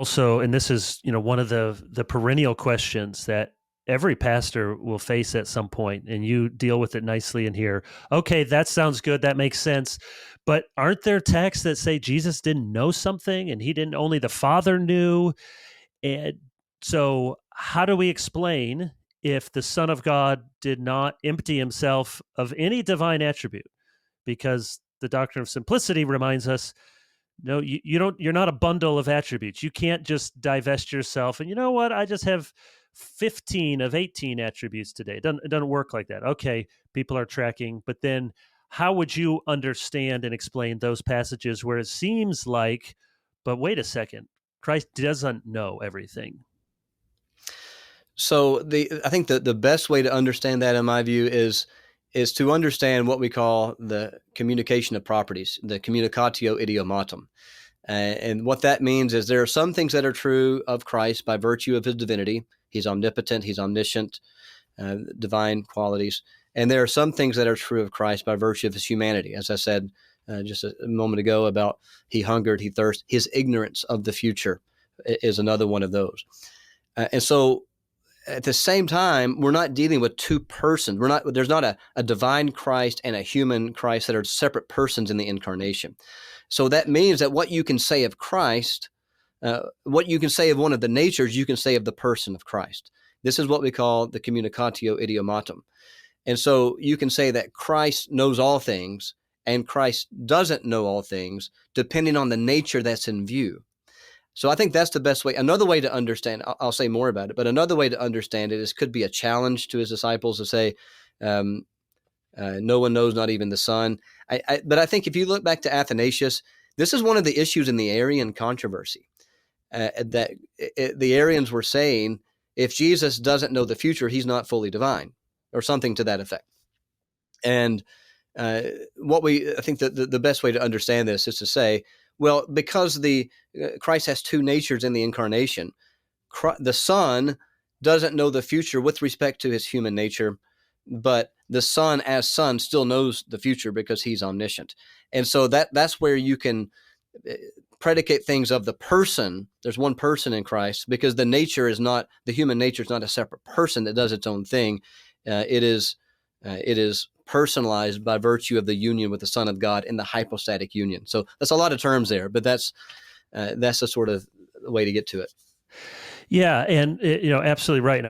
also, and this is, one of the perennial questions that every pastor will face at some point, and you deal with it nicely in here. Okay, that sounds good. That makes sense. But aren't there texts that say Jesus didn't know something and he didn't, only the Father knew? And so, how do we explain if the Son of God did not empty himself of any divine attribute? Because the doctrine of simplicity reminds us, no, you don't, you're not a bundle of attributes. You can't just divest yourself and, you know what, I just have 15 of 18 attributes today. It doesn't work like that. Okay, people are tracking, but then how would you understand and explain those passages where it seems like, but wait a second, Christ doesn't know everything? So I think the best way to understand that, in my view, is to understand what we call the communication of properties, the communicatio idiomatum. And what that means is there are some things that are true of Christ by virtue of his divinity. He's omnipotent, he's omniscient, divine qualities. And there are some things that are true of Christ by virtue of his humanity. As I said just a moment ago about he hungered, he thirsted, his ignorance of the future is another one of those. And so at the same time, we're not dealing with two persons. There's not a divine Christ and a human Christ that are separate persons in the incarnation. So that means that what you can say of Christ, what you can say of one of the natures, you can say of the person of Christ. This is what we call the communicatio idiomatum. And so you can say that Christ knows all things and Christ doesn't know all things, depending on the nature that's in view. So I think that's the best way. Another way to understand, I'll say more about it, but another way to understand it is could be a challenge to his disciples to say, no one knows, not even the Son. But I think if you look back to Athanasius, this is one of the issues in the Arian controversy, that the Arians were saying, if Jesus doesn't know the future, he's not fully divine, or something to that effect. And I think that the best way to understand this is to say, well, because Christ has two natures in the incarnation, the Son doesn't know the future with respect to his human nature, but the Son as Son still knows the future because he's omniscient. And so that's where you can predicate things of the person. There's one person in Christ, because the human nature is not a separate person that does its own thing. It is personalized by virtue of the union with the Son of God in the hypostatic union. So that's a lot of terms there, but that's the sort of way to get to it. Yeah, and absolutely right.